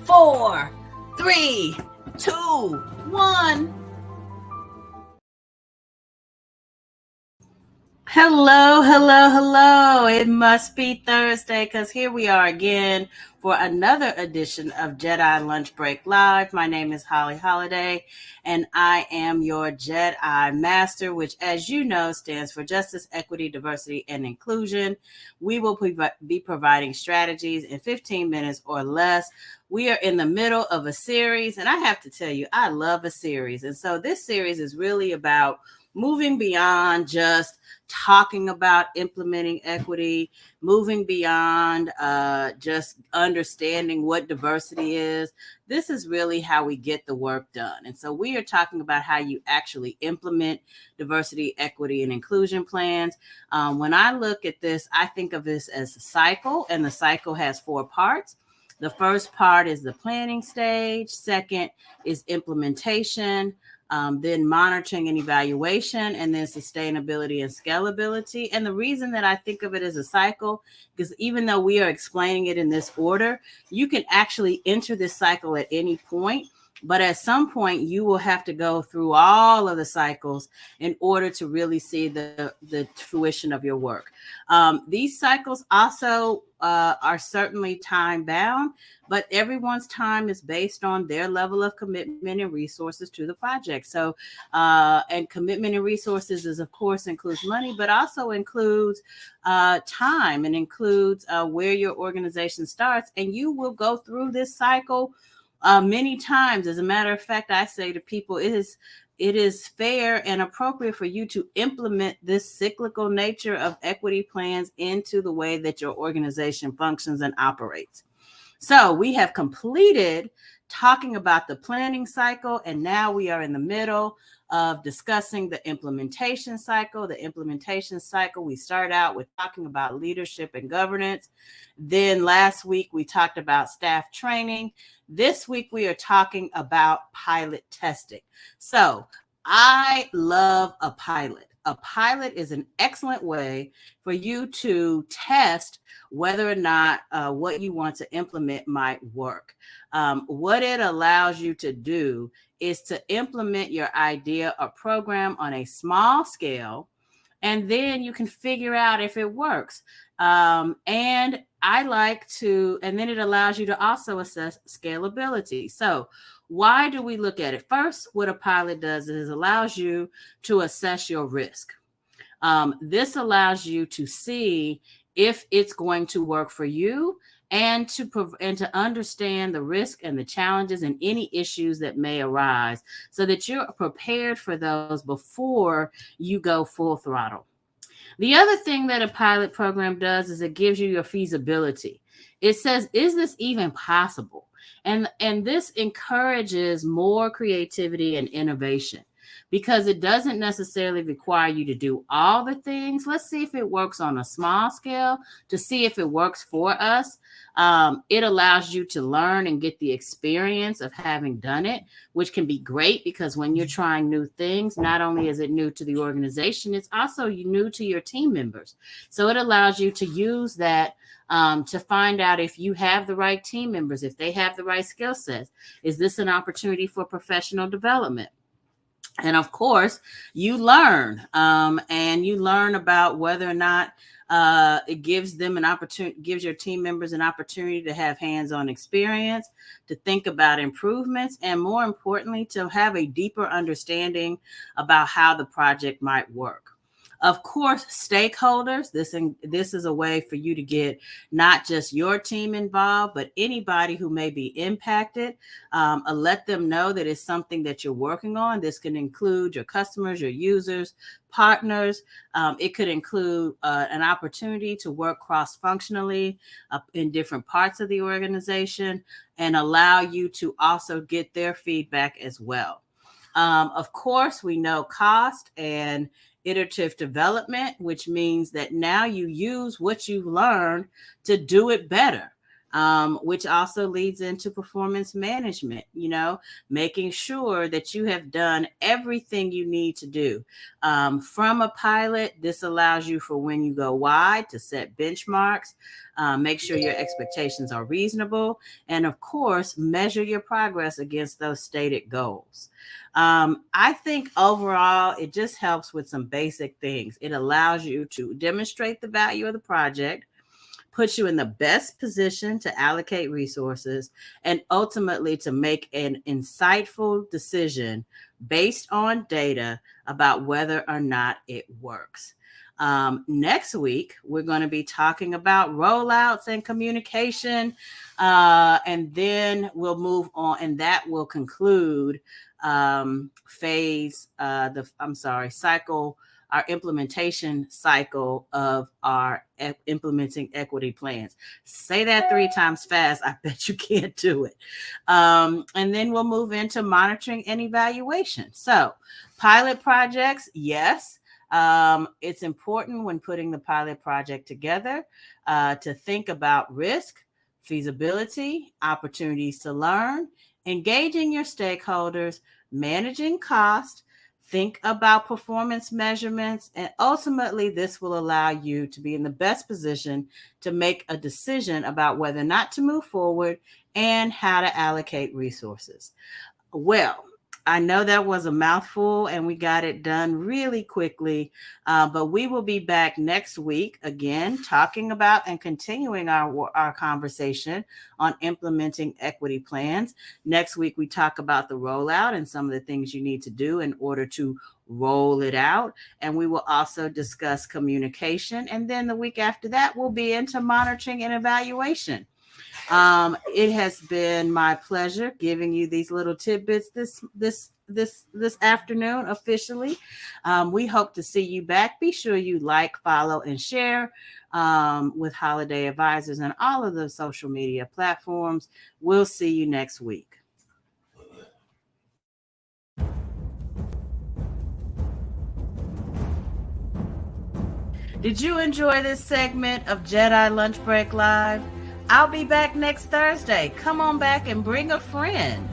4, 3, 2, 1. Hello, hello, hello. It must be Thursday because here we are again for another edition of J.E.D.I Lunch Break Live. My name is Holly Holiday, and I am your J.E.D.I Master, which, as you know, stands for Justice, Equity, Diversity, and Inclusion. We will be providing strategies in 15 minutes or less. We are in the middle of a series, and I have to tell you, I love a series. And so this series is really about moving beyond just talking about implementing equity, moving beyond just understanding what diversity is. This is really how we get the work done. And so we are talking about how you actually implement diversity, equity, and inclusion plans. When I look at this, I think of this as a cycle, and the cycle has 4 parts. The first part is the planning stage. Second is implementation. Then monitoring and evaluation, and then sustainability and scalability. And the reason that I think of it as a cycle, because even though we are explaining it in this order, you can actually enter this cycle at any point. But at some point, you will have to go through all of the cycles in order to really see the fruition of your work. These cycles also are certainly time bound, but everyone's time is based on their level of commitment and resources to the project. So, and commitment and resources is, of course, includes money, but also includes time, and includes where your organization starts. And you will go through this cycle many times. As a matter of fact, I say to people, it is fair and appropriate for you to implement this cyclical nature of equity plans into the way that your organization functions and operates. So we have completed talking about the planning cycle, and now we are in the middle of discussing the implementation cycle. The implementation cycle, we start out with talking about leadership and governance. Then last week, we talked about staff training. This week, we are talking about pilot testing. So I love a pilot. A pilot is an excellent way for you to test whether or not what you want to implement might work. What it allows you to do is to implement your idea or program on a small scale, and then you can figure out if it works. And then it allows you to also assess scalability. So why do we look at it? First, what a pilot does is allows you to assess your risk. This allows you to see if it's going to work for you, and to understand the risk and the challenges and any issues that may arise, so that you're prepared for those before you go full throttle. The other thing that a pilot program does is it gives you your feasibility. It says, is this even possible? And this encourages more creativity and innovation, because it doesn't necessarily require you to do all the things. Let's see if it works on a small scale to see if it works for us. It allows you to learn and get the experience of having done it, which can be great, because when you're trying new things, not only is it new to the organization, it's also new to your team members. So it allows you to use that to find out if you have the right team members, if they have the right skill sets. Is this an opportunity for professional development? And of course, you learn, and you learn about whether or not it gives them an opportunity, gives your team members an opportunity to have hands-on experience, to think about improvements, and more importantly, to have a deeper understanding about how the project might work. Of course, stakeholders, this is a way for you to get not just your team involved, but anybody who may be impacted. Let them know that it's something that you're working on. This can include your customers, your users, partners. It could include an opportunity to work cross-functionally in different parts of the organization, and allow you to also get their feedback as well. Of course, we know cost and iterative development, which means that now you use what you've learned to do it better. which also leads into performance management, making sure that you have done everything you need to do. From a pilot, this allows you for when you go wide to set benchmarks, make sure your expectations are reasonable, and of course, measure your progress against those stated goals. I think overall, it just helps with some basic things. It allows you to demonstrate the value of the project, puts you in the best position to allocate resources, and ultimately to make an insightful decision based on data about whether or not it works. Next week, we're going to be talking about rollouts and communication. And then we'll move on, and that will conclude cycle, our implementation cycle of our implementing equity plans. Say that 3 times fast. I bet you can't do it. And then we'll move into monitoring and evaluation. So pilot projects, yes. It's important when putting the pilot project together to think about risk, feasibility, opportunities to learn, engaging your stakeholders, managing cost, think about performance measurements, and ultimately this will allow you to be in the best position to make a decision about whether or not to move forward and how to allocate resources. Well, I know that was a mouthful and we got it done really quickly, but we will be back next week again talking about and continuing our conversation on implementing equity plans. Next week, we talk about the rollout and some of the things you need to do in order to roll it out. And we will also discuss communication. And then the week after that, we'll be into monitoring and evaluation. It has been my pleasure giving you these little tidbits this afternoon officially. We hope to see you back. Be sure you like, follow, and share with Holiday Advisors and all of the social media platforms. We'll see you next week. Did you enjoy this segment of J.E.D.I Lunch Break Live? I'll be back next Thursday. Come on back and bring a friend.